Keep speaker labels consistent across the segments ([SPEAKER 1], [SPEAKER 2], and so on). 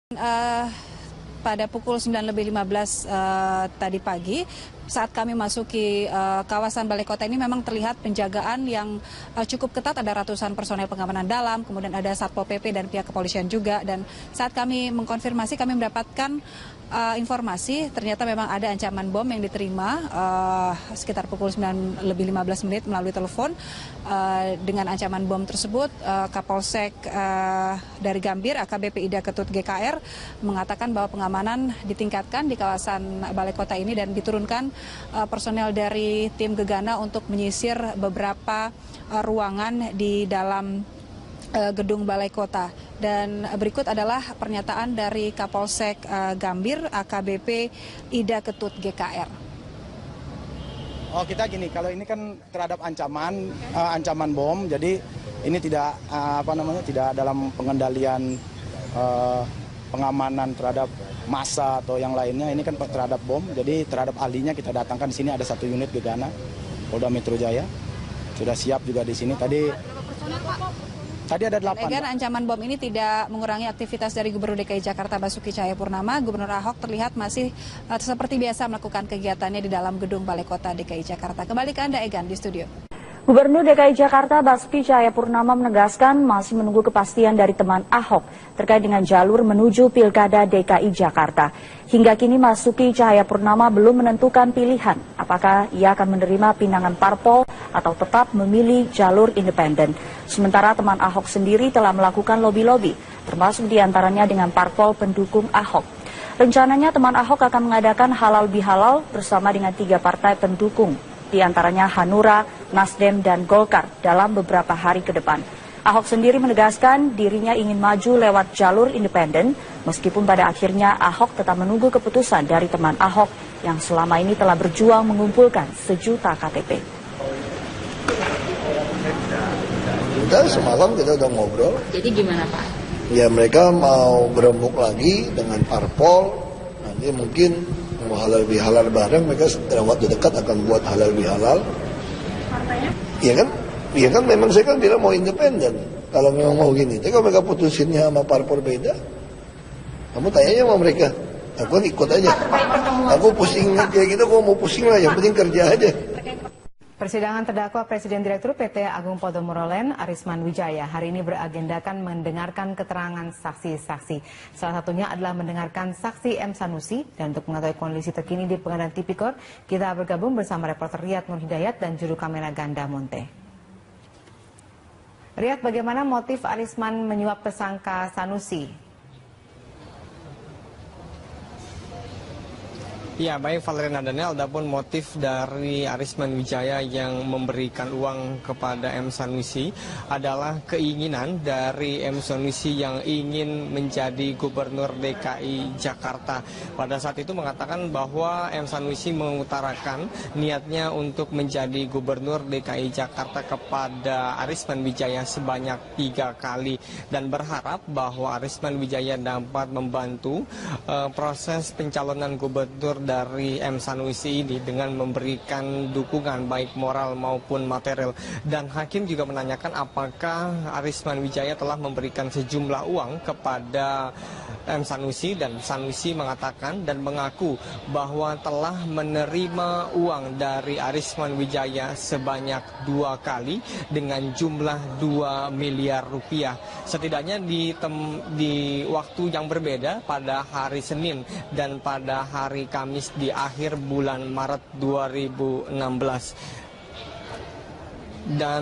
[SPEAKER 1] Eh, Pada pukul 9:15 tadi pagi, saat kami masuki kawasan Balai Kota ini memang terlihat penjagaan yang cukup ketat. Ada ratusan personel pengamanan dalam, kemudian ada Satpol PP dan pihak kepolisian juga. Dan saat kami mengkonfirmasi, kami mendapatkan informasi ternyata memang ada ancaman bom yang diterima sekitar pukul 9:15 melalui telepon. Dengan ancaman bom tersebut, Kapolsek dari Gambir, AKBP Ida Ketut GKR, mengatakan bahwa pengamanan ditingkatkan di kawasan Balai Kota ini dan diturunkan personel dari tim Gegana untuk menyisir beberapa ruangan di dalam gedung Balai Kota. Dan berikut adalah pernyataan dari Kapolsek Gambir, AKBP Ida Ketut GKR.
[SPEAKER 2] Oh, kita gini, kalau ini kan terhadap ancaman bom, jadi ini tidak tidak dalam pengendalian pengamanan terhadap massa atau yang lainnya. Ini kan terhadap bom, jadi terhadap ahlinya kita datangkan di sini ada 1 unit Gegana Polda Metro Jaya, sudah siap juga di sini. Tadi ada 8.
[SPEAKER 1] Egan, ancaman bom ini tidak mengurangi aktivitas dari Gubernur DKI Jakarta Basuki Cahayapurnama. Gubernur Ahok terlihat masih seperti biasa melakukan kegiatannya di dalam gedung Balai Kota DKI Jakarta. Kembali ke Anda, Egan, di studio.
[SPEAKER 3] Gubernur DKI Jakarta Basuki Cahayapurnama menegaskan masih menunggu kepastian dari teman Ahok terkait dengan jalur menuju Pilkada DKI Jakarta. Hingga kini Basuki Cahayapurnama belum menentukan pilihan apakah ia akan menerima pinangan parpol atau tetap memilih jalur independen. Sementara teman Ahok sendiri telah melakukan lobi-lobi, termasuk diantaranya dengan parpol pendukung Ahok. Rencananya teman Ahok akan mengadakan halal bihalal bersama dengan 3 partai pendukung, di antaranya Hanura, Nasdem, dan Golkar dalam beberapa hari ke depan. Ahok sendiri menegaskan dirinya ingin maju lewat jalur independen, meskipun pada akhirnya Ahok tetap menunggu keputusan dari teman Ahok yang selama ini telah berjuang mengumpulkan 1 juta KTP.
[SPEAKER 4] Kita semalam kita udah ngobrol.
[SPEAKER 3] Jadi gimana Pak?
[SPEAKER 4] Ya mereka mau berembuk lagi dengan parpol, nanti mungkin mau halal bihalal bareng, mereka dalam waktu dekat akan buat halal bihalal. Partainya? Iya kan memang saya kan bilang mau independen. Kalau memang mau gini, tapi kalau mereka putusinnya sama parpol beda, kamu tanyanya sama mereka. Aku kan ikut aja. Aku pusing kayak gitu, aku mau pusing lah, yang penting kerja aja.
[SPEAKER 5] Persidangan terdakwa Presiden Direktur PT Agung Podomoro Land Arisman Wijaya hari ini beragendakan mendengarkan keterangan saksi-saksi. Salah satunya adalah mendengarkan saksi M. Sanusi. Dan untuk mengetahui kondisi terkini di Pengadilan Tipikor, kita bergabung bersama reporter Riyad Nur Hidayat dan juru kamera Ganda Monte. Riyad, bagaimana motif Arisman menyuap tersangka Sanusi?
[SPEAKER 6] Ya, baik Valerina Daniel, adapun motif dari Arisman Wijaya yang memberikan uang kepada M. Sanusi adalah keinginan dari M. Sanusi yang ingin menjadi Gubernur DKI Jakarta. Pada saat itu mengatakan bahwa M. Sanusi mengutarakan niatnya untuk menjadi Gubernur DKI Jakarta kepada Arisman Wijaya sebanyak 3 kali dan berharap bahwa Arisman Wijaya dapat membantu proses pencalonan gubernur dari M. Sanusi ini dengan memberikan dukungan baik moral maupun material. Dan hakim juga menanyakan apakah Arisman Wijaya telah memberikan sejumlah uang kepada M. Sanusi, dan Sanusi mengatakan dan mengaku bahwa telah menerima uang dari Arisman Wijaya sebanyak 2 kali dengan jumlah 2 miliar rupiah. Setidaknya di waktu yang berbeda pada hari Senin dan pada hari Kamis di akhir bulan Maret 2016. Dan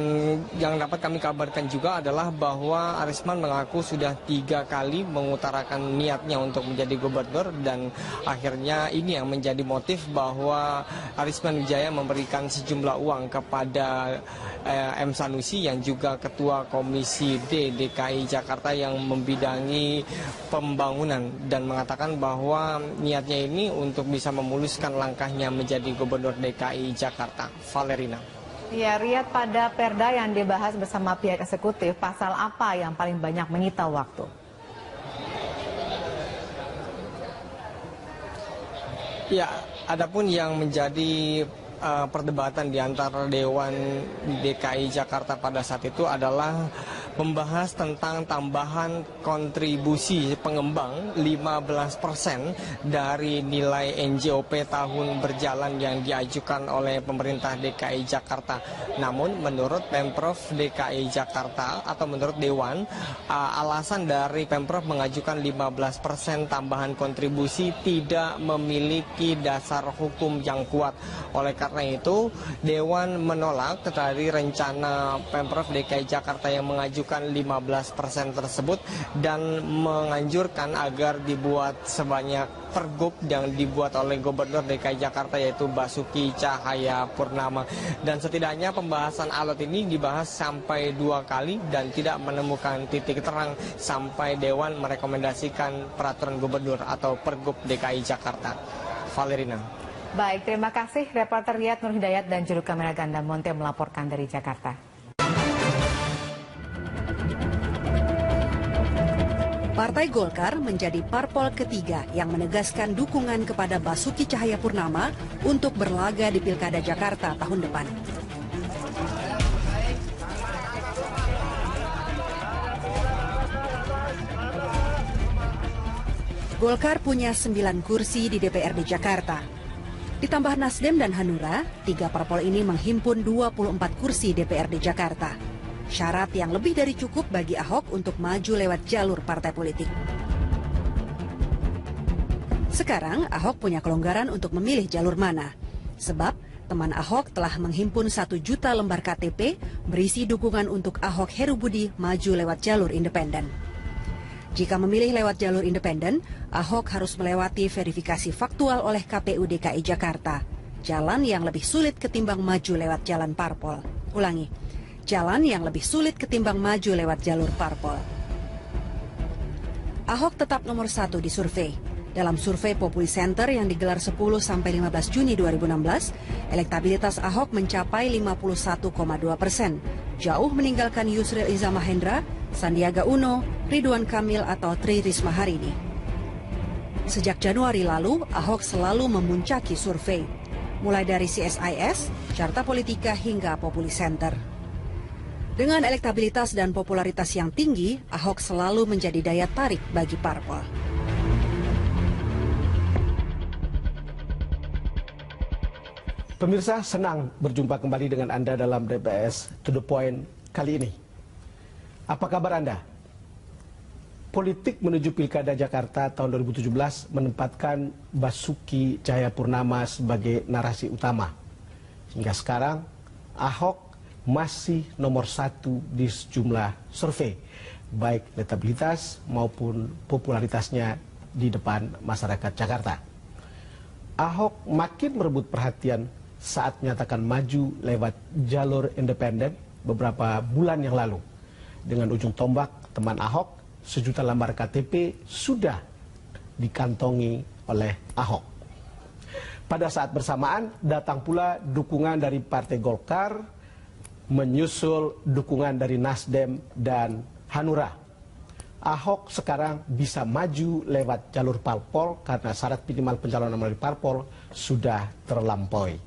[SPEAKER 6] yang dapat kami kabarkan juga adalah bahwa Arisman mengaku sudah 3 kali mengutarakan niatnya untuk menjadi gubernur, dan akhirnya ini yang menjadi motif bahwa Arisman Wijaya memberikan sejumlah uang kepada M. Sanusi yang juga Ketua Komisi D DKI Jakarta yang membidangi pembangunan, dan mengatakan bahwa niatnya ini untuk bisa memuluskan langkahnya menjadi Gubernur DKI Jakarta. Valerina.
[SPEAKER 5] Ya, Riyad, pada perda yang dibahas bersama pihak eksekutif, pasal apa yang paling banyak menyita waktu?
[SPEAKER 6] Ya, adapun yang menjadi perdebatan di antara Dewan DKI Jakarta pada saat itu adalah membahas tentang tambahan kontribusi pengembang 15% dari nilai NJOP tahun berjalan yang diajukan oleh pemerintah DKI Jakarta. Namun menurut Pemprov DKI Jakarta atau menurut Dewan, alasan dari Pemprov mengajukan 15% tambahan kontribusi tidak memiliki dasar hukum yang kuat. Oleh karena itu, Dewan menolak dari rencana Pemprov DKI Jakarta yang mengajukan 15% tersebut dan menganjurkan agar dibuat sebanyak pergub yang dibuat oleh Gubernur DKI Jakarta yaitu Basuki Cahayapurnama. Dan setidaknya pembahasan alot ini dibahas sampai 2 kali dan tidak menemukan titik terang sampai Dewan merekomendasikan peraturan Gubernur atau pergub DKI Jakarta. Valerina.
[SPEAKER 5] Baik, terima kasih reporter Riyad Nur Hidayat dan juru kamera Ganda Monte melaporkan dari Jakarta.
[SPEAKER 7] Partai Golkar menjadi parpol ketiga yang menegaskan dukungan kepada Basuki Cahayapurnama untuk berlaga di Pilkada Jakarta tahun depan. Golkar punya 9 kursi di DPRD Jakarta. Ditambah Nasdem dan Hanura, 3 parpol ini menghimpun 24 kursi DPRD Jakarta. Syarat yang lebih dari cukup bagi Ahok untuk maju lewat jalur partai politik. Sekarang Ahok punya kelonggaran untuk memilih jalur mana. Sebab teman Ahok telah menghimpun 1 juta lembar KTP berisi dukungan untuk Ahok Heru Budi maju lewat jalur independen. Jika memilih lewat jalur independen, Ahok harus melewati verifikasi faktual oleh KPU DKI Jakarta. Jalan yang lebih sulit ketimbang maju lewat jalan parpol. Ulangi, jalan yang lebih sulit ketimbang maju lewat jalur parpol. Ahok tetap nomor 1 di survei. Dalam survei Populi Center yang digelar 10-15 Juni 2016, elektabilitas Ahok mencapai 51,2%, jauh meninggalkan Yusril Iza Mahendra, Sandiaga Uno, Ridwan Kamil atau Tri Risma hari ini. Sejak Januari lalu, Ahok selalu memuncaki survei, mulai dari CSIS, Carta Politika hingga Populi Center. Dengan elektabilitas dan popularitas yang tinggi, Ahok selalu menjadi daya tarik bagi parpol.
[SPEAKER 8] Pemirsa, senang berjumpa kembali dengan Anda dalam DPS To The Point kali ini. Apa kabar Anda? Politik menuju Pilkada Jakarta tahun 2017 menempatkan Basuki Cahayapurnama sebagai narasi utama. Hingga sekarang, Ahok masih nomor 1 di sejumlah survei, baik elektabilitas maupun popularitasnya di depan masyarakat Jakarta. Ahok makin merebut perhatian saat menyatakan maju lewat jalur independen beberapa bulan yang lalu. Dengan ujung tombak teman Ahok, 1 juta lembar KTP sudah dikantongi oleh Ahok. Pada saat bersamaan datang pula dukungan dari Partai Golkar, menyusul dukungan dari Nasdem dan Hanura. Ahok sekarang bisa maju lewat jalur parpol karena syarat minimal pencalonan melalui parpol sudah terlampaui.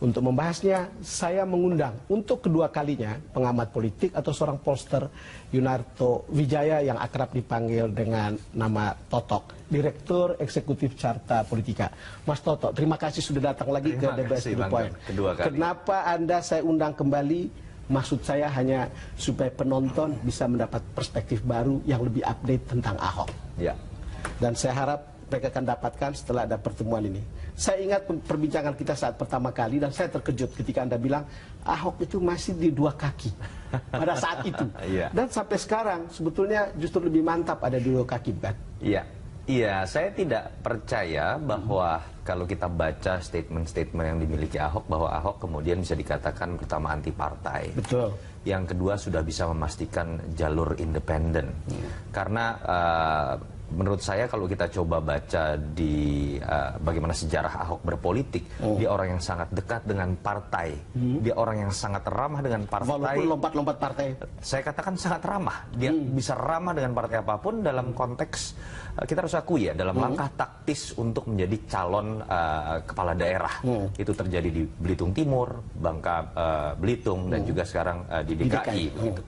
[SPEAKER 8] Untuk membahasnya, saya mengundang untuk kedua kalinya pengamat politik atau seorang pollster Yunarto Wijaya yang akrab dipanggil dengan nama Totok, Direktur Eksekutif Carta Politika. Mas Totok, terima kasih sudah datang lagi ke DPS To The Point. Kenapa Anda saya undang kembali? Maksud saya hanya supaya penonton bisa mendapat perspektif baru yang lebih update tentang Ahok. Ya. Dan saya harap mereka akan dapatkan setelah ada pertemuan ini. Saya ingat perbincangan kita saat pertama kali dan saya terkejut ketika Anda bilang Ahok itu masih di 2 kaki pada saat itu. Dan sampai sekarang sebetulnya justru lebih mantap ada di 2 kaki, kan?
[SPEAKER 9] Iya. Iya, saya tidak percaya bahwa kalau kita baca statement-statement yang dimiliki Ahok, bahwa Ahok kemudian bisa dikatakan pertama anti partai.
[SPEAKER 8] Betul.
[SPEAKER 9] Yang kedua sudah bisa memastikan jalur independen. Karena menurut saya kalau kita coba baca di bagaimana sejarah Ahok berpolitik, dia orang yang sangat dekat dengan partai, dia orang yang sangat ramah dengan partai.
[SPEAKER 8] Walaupun lompat-lompat partai.
[SPEAKER 9] Saya katakan sangat ramah. Dia bisa ramah dengan partai apapun dalam konteks kita harus akui ya, dalam langkah taktis untuk menjadi calon kepala daerah. Itu terjadi di Belitung Timur, Bangka Belitung, dan juga sekarang di DKI. Begitu.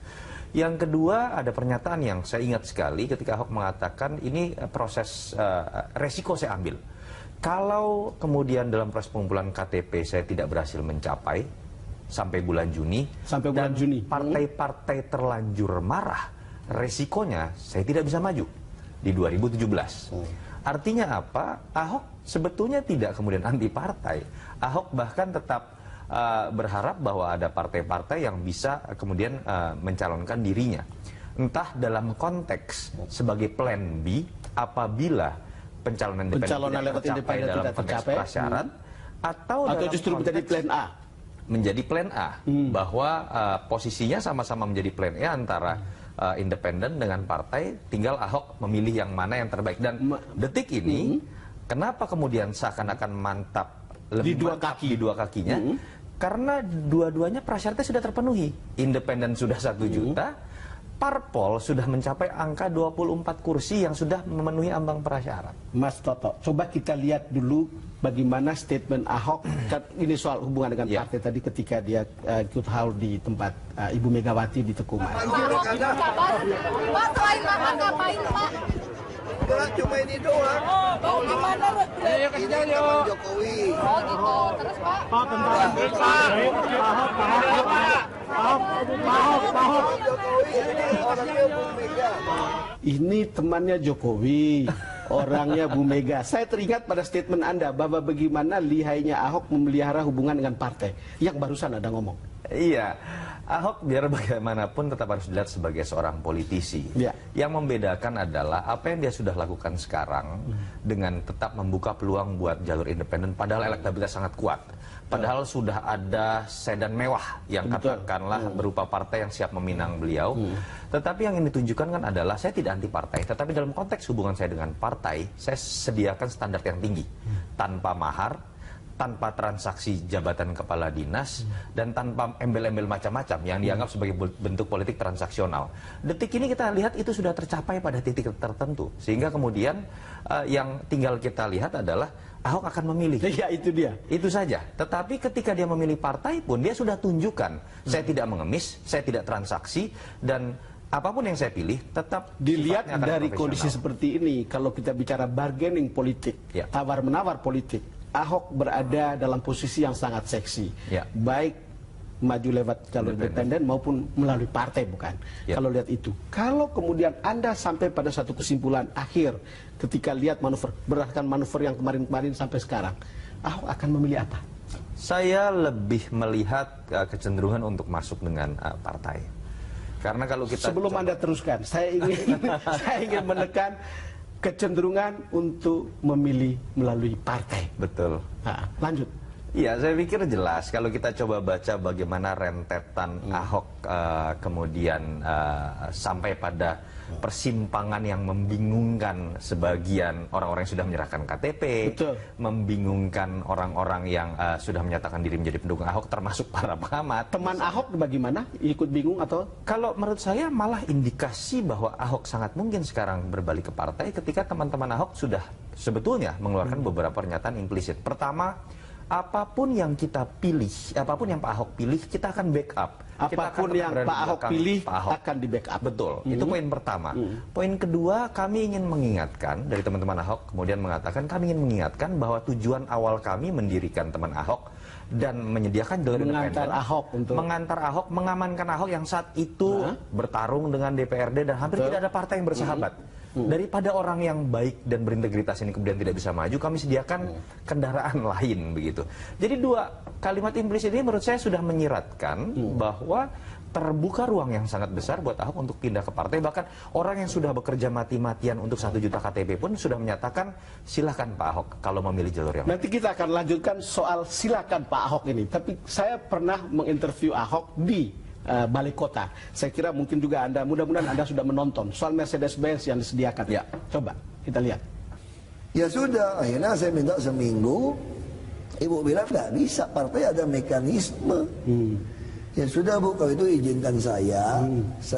[SPEAKER 9] Yang kedua, ada pernyataan yang saya ingat sekali ketika Ahok mengatakan ini proses resiko saya ambil. Kalau kemudian dalam proses pengumpulan KTP saya tidak berhasil mencapai sampai bulan Juni, partai-partai terlanjur marah, resikonya saya tidak bisa maju di 2017. Artinya apa? Ahok sebetulnya tidak kemudian anti partai. Ahok bahkan tetap berharap bahwa ada partai-partai yang bisa kemudian mencalonkan dirinya. Entah dalam konteks sebagai plan B apabila pencalonan independen tidak tercapai dalam konteks prasyarat, atau
[SPEAKER 8] justru menjadi plan A.
[SPEAKER 9] Menjadi plan A, bahwa posisinya sama-sama menjadi plan A antara independen dengan partai, tinggal Ahok memilih yang mana yang terbaik. Dan detik ini, kenapa kemudian seakan-akan mantap lebih mantap di dua kakinya? Karena dua-duanya prasyaratnya sudah terpenuhi. Independen sudah 1 juta, parpol sudah mencapai angka 24 kursi yang sudah memenuhi ambang prasyarat.
[SPEAKER 8] Mas Toto, coba kita lihat dulu bagaimana statement Ahok. Ini soal hubungan dengan partai tadi ketika dia ikut haul di tempat Ibu Megawati di Teguman.
[SPEAKER 10] Pak, selain makan ngapain, Pak?
[SPEAKER 4] Cuma ini doang.
[SPEAKER 10] Oh, gimana?
[SPEAKER 4] Ayo kasih jalan yuk. Jokowi.
[SPEAKER 10] Oh gitu. Terus Pak?
[SPEAKER 8] Pak, ini temannya Jokowi, orangnya Bu Mega. Saya teringat pada statement Anda bahwa bagaimana lihainya Ahok memelihara hubungan dengan partai. Yang barusan Anda ngomong.
[SPEAKER 9] Iya, Ahok biar bagaimanapun tetap harus dilihat sebagai seorang politisi. Yang membedakan adalah apa yang dia sudah lakukan sekarang dengan tetap membuka peluang buat jalur independen, padahal elektabilitas sangat kuat. Padahal sudah ada sedan mewah yang katakanlah berupa partai yang siap meminang beliau. Tetapi yang ini ditunjukkan kan adalah saya tidak anti partai, tetapi dalam konteks hubungan saya dengan partai, saya sediakan standar yang tinggi, tanpa mahar, tanpa transaksi jabatan kepala dinas, dan tanpa embel-embel macam-macam yang dianggap sebagai bentuk politik transaksional. Detik ini kita lihat itu sudah tercapai pada titik tertentu, sehingga kemudian yang tinggal kita lihat adalah Ahok akan memilih.
[SPEAKER 8] Ya, itu dia.
[SPEAKER 9] Itu saja. Tetapi ketika dia memilih partai pun dia sudah tunjukkan, saya tidak mengemis, saya tidak transaksi, dan apapun yang saya pilih tetap
[SPEAKER 8] dilihat dari kondisi seperti ini. Kalau kita bicara bargaining politik, tawar-menawar politik, Ahok berada dalam posisi yang sangat seksi, baik maju lewat jalur independen maupun melalui partai, bukan? Kalau lihat itu, kalau kemudian Anda sampai pada satu kesimpulan akhir ketika lihat manuver, berdasarkan manuver yang kemarin-kemarin sampai sekarang, Ahok akan memilih apa?
[SPEAKER 9] Saya lebih melihat kecenderungan untuk masuk dengan partai. Karena kalau kita
[SPEAKER 8] sebelum Anda teruskan, saya ingin menekan kecenderungan untuk memilih melalui partai.
[SPEAKER 9] Betul.
[SPEAKER 8] Lanjut.
[SPEAKER 9] Iya, saya pikir jelas kalau kita coba baca bagaimana rentetan Ahok kemudian sampai pada persimpangan yang membingungkan sebagian orang-orang yang sudah menyerahkan KTP, membingungkan orang-orang yang sudah menyatakan diri menjadi pendukung Ahok, termasuk para pengamat.
[SPEAKER 8] Teman Ahok bagaimana? Ikut bingung atau?
[SPEAKER 9] Kalau menurut saya malah indikasi bahwa Ahok sangat mungkin sekarang berbalik ke partai ketika teman-teman Ahok sudah sebetulnya mengeluarkan beberapa pernyataan implisit. Pertama, apapun yang kita pilih, apapun yang Pak Ahok pilih, kita akan backup.
[SPEAKER 8] Apapun yang Pak Ahok pilih akan di backup.
[SPEAKER 9] Betul, itu poin pertama. Poin kedua, kami ingin mengingatkan, dari teman-teman Ahok kemudian mengatakan, kami ingin mengingatkan bahwa tujuan awal kami mendirikan teman Ahok dan menyediakan jalur independen, mengantar Ahok, mengamankan Ahok yang saat itu bertarung dengan DPRD dan hampir tidak ada partai yang bersahabat. Daripada orang yang baik dan berintegritas ini kemudian tidak bisa maju, kami sediakan kendaraan lain begitu. Jadi dua kalimat implisit ini menurut saya sudah menyiratkan bahwa terbuka ruang yang sangat besar buat Ahok untuk pindah ke partai. Bahkan orang yang sudah bekerja mati-matian untuk 1 juta KTP pun sudah menyatakan silahkan Pak Ahok kalau memilih jalur yang
[SPEAKER 8] nanti kita akan lanjutkan soal silakan Pak Ahok ini. Tapi saya pernah menginterview Ahok di Balai Kota. Saya kira mungkin juga Anda, mudah-mudahan Anda sudah menonton soal Mercedes-Benz yang disediakan. Coba kita lihat.
[SPEAKER 4] Ya sudah, akhirnya saya minta seminggu. Ibu bilang nggak bisa, partai ada mekanisme. Ya sudah Bu, kalau itu izinkan saya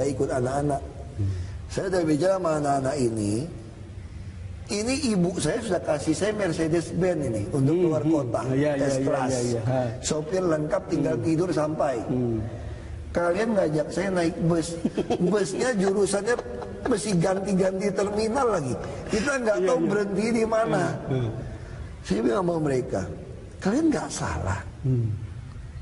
[SPEAKER 4] ikut anak-anak. Saya udah bicara sama anak-anak ini ibu saya sudah kasih saya Mercedes-Benz ini untuk keluar kota, test drive. Sopir lengkap, tinggal tidur sampai. Kalian ngajak saya naik bus, busnya jurusannya mesti ganti-ganti terminal lagi. Kita nggak tahu berhenti di mana. Saya bilang sama mereka, kalian nggak salah.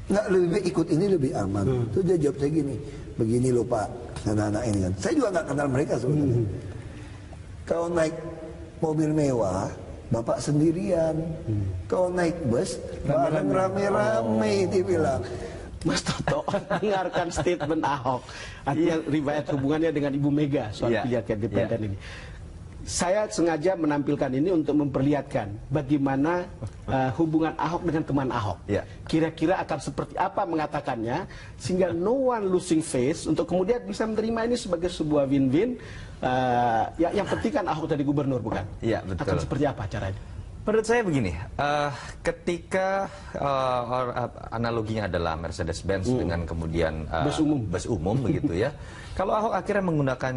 [SPEAKER 4] Nggak lebih baik ikut ini lebih aman. Terus dia jawab saya gini, begini loh Pak, anak-anak ini kan. Saya juga nggak kenal mereka sebenarnya. Kalau naik mobil mewah, Bapak sendirian. Kalau naik bus, bareng rame-rame, dia bilang.
[SPEAKER 8] Mas Toto dengarkan statement Ahok, artinya riwayat hubungannya dengan Ibu Mega soal pilihan independen ini. Saya sengaja menampilkan ini untuk memperlihatkan bagaimana hubungan Ahok dengan teman Ahok. Kira-kira akan seperti apa mengatakannya, sehingga no one losing face untuk kemudian bisa menerima ini sebagai sebuah win-win. Yang penting kan Ahok jadi gubernur, bukan?
[SPEAKER 9] Iya, betul.
[SPEAKER 8] Akan seperti apa caranya?
[SPEAKER 9] Menurut saya begini, ketika analoginya adalah Mercedes-Benz dengan kemudian bus umum begitu ya. Kalau Ahok akhirnya menggunakan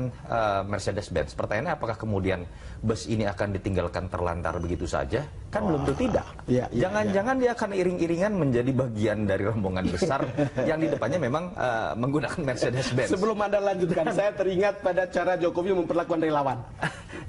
[SPEAKER 9] Mercedes-Benz, pertanyaannya apakah kemudian bus ini akan ditinggalkan terlantar begitu saja? Kan belum tentu tidak. Jangan-jangan dia akan iring-iringan menjadi bagian dari rombongan besar yang di depannya memang menggunakan Mercedes-Benz.
[SPEAKER 8] Sebelum Anda lanjutkan, saya teringat pada cara Jokowi memperlakukan relawan.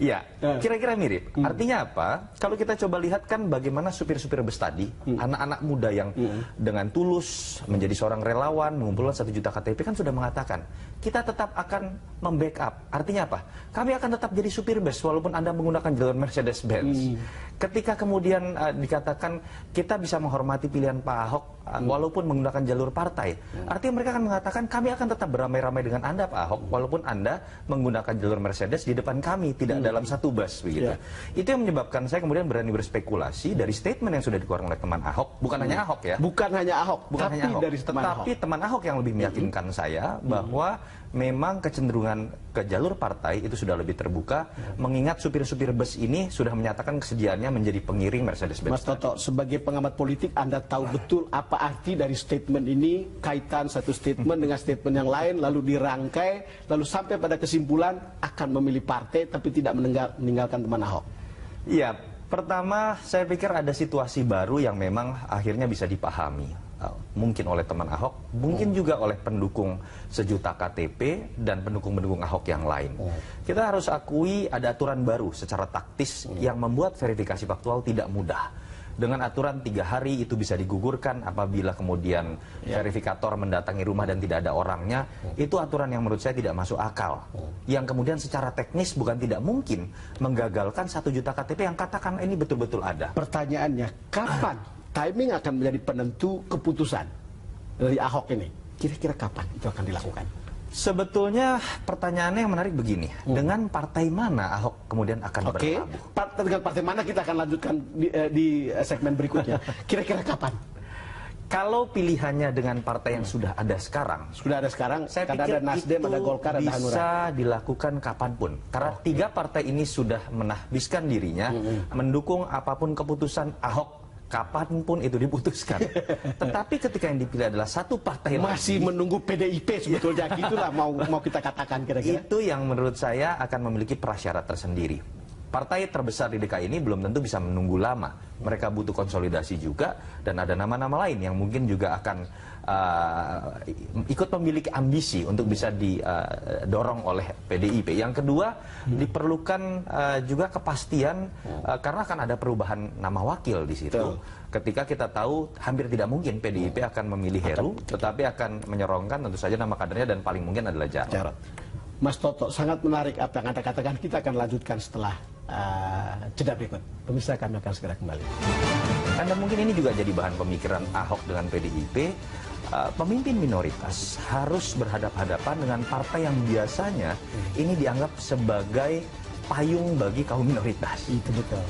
[SPEAKER 9] Iya, kira-kira mirip. Artinya apa? Kalau kita coba lihat kan bagaimana supir-supir bus tadi, anak-anak muda yang dengan tulus menjadi seorang relawan, mengumpulkan 1 juta KTP kan sudah mengatakan, kita tetap akan membackup. Artinya apa? Kami akan tetap jadi supir bus walaupun Anda menggunakan jalur Mercedes-Benz. Ketika kemudian dikatakan kita bisa menghormati pilihan Pak Ahok walaupun menggunakan jalur partai, artinya mereka akan mengatakan kami akan tetap beramai-ramai dengan Anda Pak Ahok walaupun Anda menggunakan jalur Mercedes di depan kami, tidak dalam satu bus begitu. Itu yang menyebabkan saya kemudian berani berspekulasi dari statement yang sudah dikeluarkan oleh teman Ahok, bukan hanya Ahok ya.
[SPEAKER 8] Bukan hanya Ahok,
[SPEAKER 9] bukan hanya Ahok,
[SPEAKER 8] dari
[SPEAKER 9] tetapi teman Ahok yang lebih meyakinkan saya bahwa memang kecenderungan ke jalur partai itu sudah lebih terbuka, mengingat supir-supir bus ini sudah menyatakan kesediaannya menjadi pengiring Mercedes-Benz.
[SPEAKER 8] Mas Toto, sebagai pengamat politik, Anda tahu betul apa arti dari statement ini, kaitan satu statement dengan statement yang lain, lalu dirangkai, lalu sampai pada kesimpulan akan memilih partai tapi tidak meninggalkan teman Ahok.
[SPEAKER 9] Iya, pertama saya pikir ada situasi baru yang memang akhirnya bisa dipahami. Mungkin oleh teman Ahok, mungkin juga oleh pendukung 1 juta KTP dan pendukung-pendukung Ahok yang lain. Kita harus akui ada aturan baru secara taktis yang membuat verifikasi faktual tidak mudah. Dengan aturan 3 hari itu bisa digugurkan apabila kemudian verifikator mendatangi rumah dan tidak ada orangnya. Itu aturan yang menurut saya tidak masuk akal. Yang kemudian secara teknis bukan tidak mungkin menggagalkan 1 juta KTP yang katakan ini betul-betul ada.
[SPEAKER 8] Pertanyaannya, kapan timing akan menjadi penentu keputusan dari Ahok ini? Kira-kira kapan itu akan dilakukan?
[SPEAKER 9] Sebetulnya pertanyaannya yang menarik begini, dengan partai mana Ahok kemudian akan berlabuh?
[SPEAKER 8] Dengan partai mana kita akan lanjutkan di segmen berikutnya. Kira-kira kapan?
[SPEAKER 9] Kalau pilihannya dengan partai yang sudah ada sekarang, saya pikir
[SPEAKER 8] ada Nasdem, ada Golkar, ada Hanura.
[SPEAKER 9] Bisa dilakukan kapanpun. Karena 3 partai ini sudah menahbiskan dirinya mendukung apapun keputusan Ahok kapanpun itu diputuskan. Tetapi ketika yang dipilih adalah satu partai
[SPEAKER 8] masih menunggu PDIP sebetulnya, gitulah mau kita katakan kira-kira.
[SPEAKER 9] Itu yang menurut saya akan memiliki prasyarat tersendiri. Partai terbesar di DKI ini belum tentu bisa menunggu lama. Mereka butuh konsolidasi juga dan ada nama-nama lain yang mungkin juga akan ikut memiliki ambisi untuk bisa didorong oleh PDIP. Yang kedua, diperlukan juga kepastian karena akan ada perubahan nama wakil di situ. Ketika kita tahu hampir tidak mungkin PDIP akan memilih Heru, tetapi akan menyorongkan tentu saja nama kadernya dan paling mungkin adalah Jarod.
[SPEAKER 8] Mas Toto, sangat menarik apa yang Anda katakan. Kita akan lanjutkan setelah jeda berikut. Pemirsa, kami akan segera kembali.
[SPEAKER 9] Anda mungkin ini juga jadi bahan pemikiran Ahok dengan PDIP. Pemimpin minoritas harus berhadapan-hadapan dengan partai yang biasanya ini dianggap sebagai payung bagi kaum minoritas.
[SPEAKER 8] Itu betul.